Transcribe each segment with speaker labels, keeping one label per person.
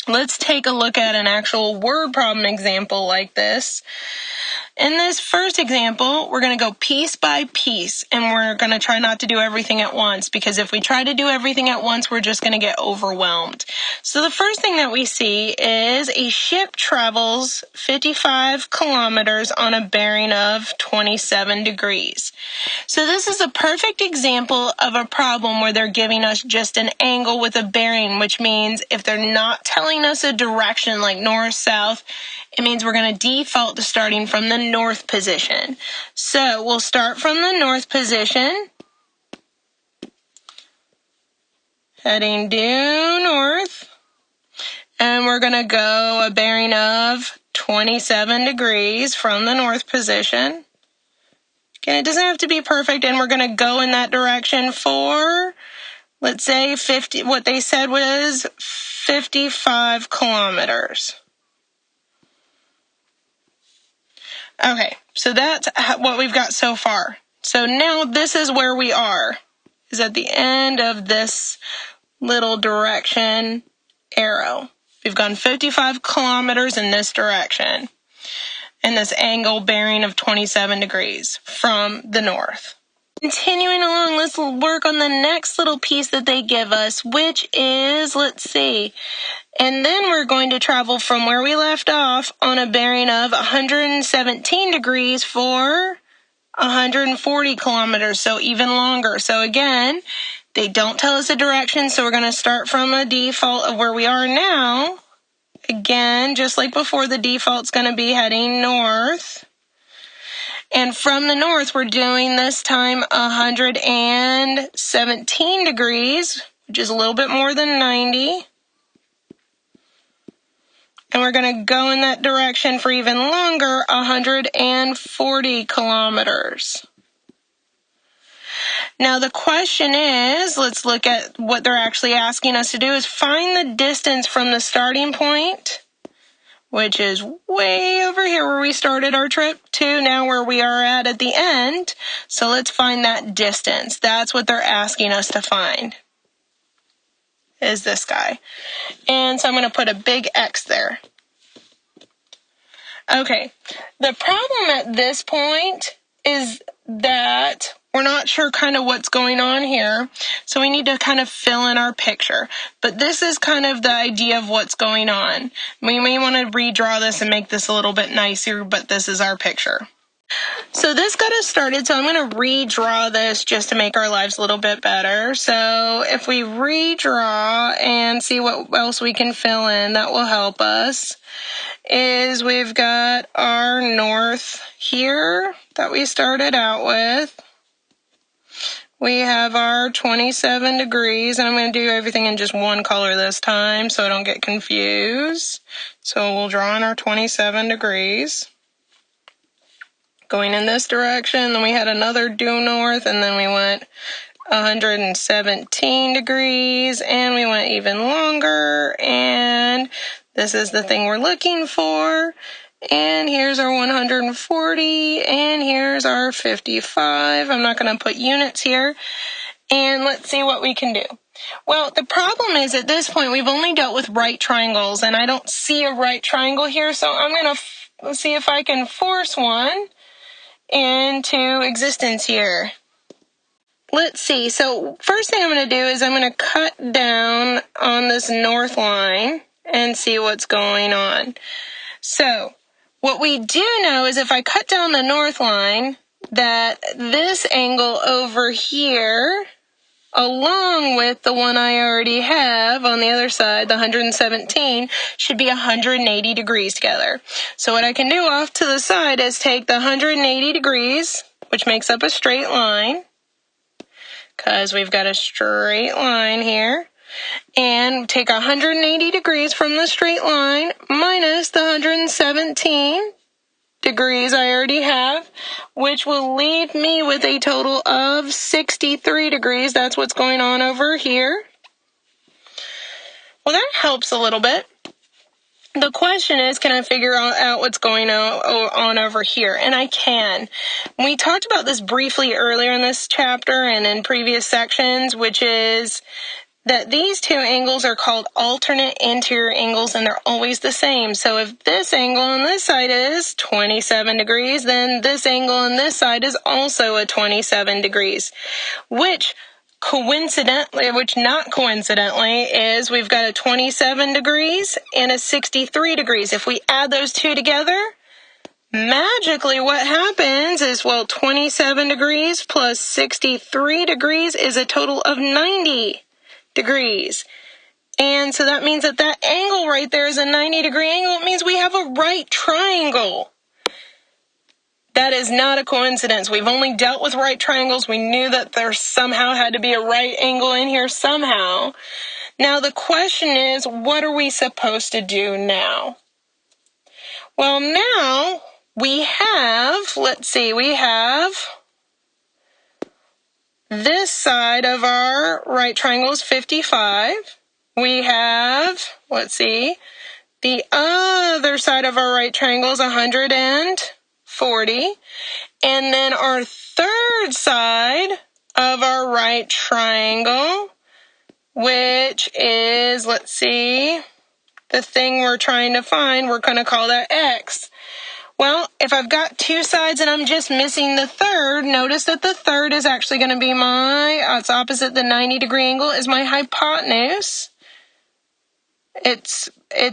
Speaker 1: Let's take a look at an actual word problem example like this. In this first example, we're going to go piece by piece, and we're going to try not to do everything at once, because if we try to do everything at once, we're just going to get overwhelmed. So the first thing that we see is a ship travels 55 kilometers on a bearing of 27 degrees. So this is a perfect example of a problem where they're giving us just an angle with a bearing, which means if they're not telling us a direction like north, south, it means we're going to default to starting from the north position. So we'll start from the north position, heading due north, and we're going to go a bearing of 27 degrees from the north position. Okay, it doesn't have to be perfect, and we're going to go in that direction for, let's say, 50. What they said was 55 kilometers. Okay, so that's what we've got so far. So now this is where we are, is at the end of this little direction arrow. We've gone 55 kilometers in this direction, and this angle bearing of 27 degrees from the north. Continuing along, let's work on the next little piece that they give us, which is, let's see, and then we're going to travel from where we left off on a bearing of 117 degrees for 140 kilometers, so even longer. So again, they don't tell us a direction, so we're going to start from a default of where we are now. Again, just like before, the default's going to be heading north. And from the north, we're doing this time 117 degrees, which is a little bit more than 90. And we're going to go in that direction for even longer, 140 kilometers. Now the question is, let's look at what they're actually asking us to do, is find the distance from the starting point, which is way over here where we started our trip, to now where we are at the end. So let's find that distance. That's what they're asking us to find, is this guy. And so I'm going to put a big X there. Okay, the problem at this point is that we're not sure kind of what's going on here, so we need to kind of fill in our picture. But this is kind of the idea of what's going on. We may want to redraw this and make this a little bit nicer, but this is our picture. So this got us started, so I'm going to redraw this just to make our lives a little bit better. So if we redraw and see what else we can fill in, that will help us. Is we've got our north here that we started out with. We have our 27 degrees, and I'm going to do everything in just one color this time so I don't get confused. So we'll draw in our 27 degrees. Going in this direction, then we had another due north, and then we went 117 degrees, and we went even longer, and this is the thing we're looking for. And here's our 140, and here's our 55. I'm not going to put units here. And let's see what we can do. Well, the problem is at this point we've only dealt with right triangles, and I don't see a right triangle here, so I'm going to see if I can force one into existence here. Let's see. So first thing I'm going to do is I'm going to cut down on this north line and see what's going on. So what we do know is if I cut down the north line, that this angle over here, along with the one I already have on the other side, the 117, should be 180 degrees together. So what I can do off to the side is take the 180 degrees, which makes up a straight line, because we've got a straight line here, and take 180 degrees from the straight line minus the 117 degrees I already have, which will leave me with a total of 63 degrees. That's what's going on over here. Well, that helps a little bit. The question is, can I figure out what's going on over here? And I can. We talked about this briefly earlier in this chapter and in previous sections, which is that these two angles are called alternate anterior angles, and they're always the same. So if this angle on this side is 27 degrees, then this angle on this side is also a 27 degrees, which not coincidentally, is we've got a 27 degrees and a 63 degrees. If we add those two together, magically what happens is, 27 degrees plus 63 degrees is a total of 90 degrees. And so that means that that angle right there is a 90-degree angle. It means we have a right triangle. That is not a coincidence. We've only dealt with right triangles. We knew that there somehow had to be a right angle in here somehow. Now the question is, what are we supposed to do now? Well, now we have, we have this side of our right triangle is 55. We have, the other side of our right triangle is 140. And then our third side of our right triangle, which is, the thing we're trying to find, we're going to call that x. Well, if I've got two sides and I'm just missing the third, notice that the third is actually going to be it's opposite the 90-degree angle, is my hypotenuse. It's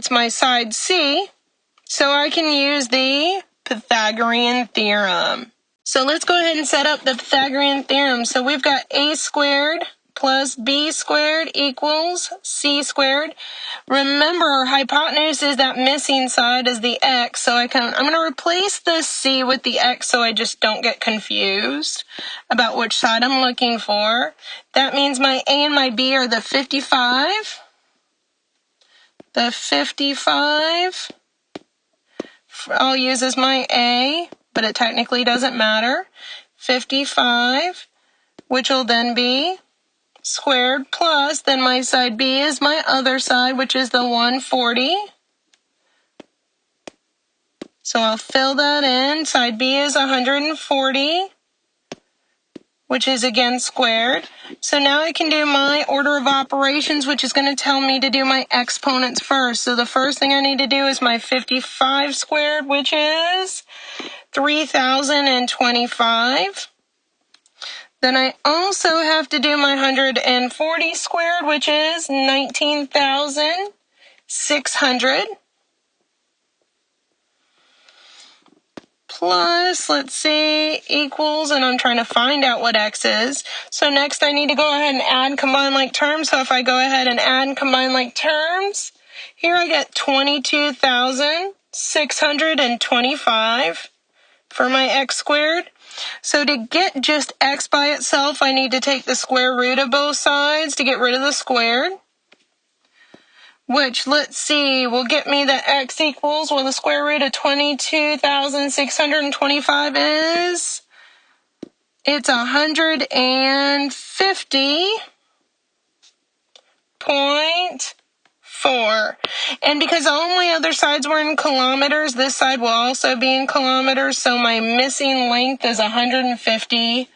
Speaker 1: my side C, so I can use the Pythagorean theorem. So let's go ahead and set up the Pythagorean theorem. So we've got a squared plus b squared equals c squared. Remember, our hypotenuse is that missing side is the x, so I'm going to replace the c with the x so I just don't get confused about which side I'm looking for. That means my a and my b are the 55. The 55 I'll use as my a, but it technically doesn't matter. 55, which will then be squared plus, then my side b is my other side, which is the 140. So I'll fill that in. Side b is 140, which is again squared. So now I can do my order of operations, which is going to tell me to do my exponents first. So the first thing I need to do is my 55 squared, which is 3,025. Then I also have to do my 140 squared, which is 19,600. Plus, equals, and I'm trying to find out what x is. So next I need to go ahead and add and combine like terms. So if I go ahead and add and combine like terms, here I get 22,625 for my x squared. So to get just x by itself, I need to take the square root of both sides to get rid of the squared, which, will get me that x equals, the square root of 22,625 is, it's 150.4. And because all my other sides were in kilometers, this side will also be in kilometers, so my missing length is 150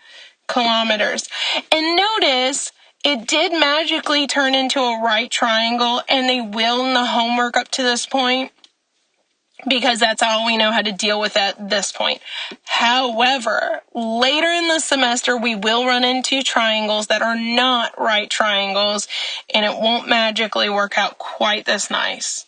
Speaker 1: kilometers. And notice, it did magically turn into a right triangle, and they will in the homework up to this point, because that's all we know how to deal with at this point. However, later in the semester, we will run into triangles that are not right triangles, and it won't magically work out quite this nice.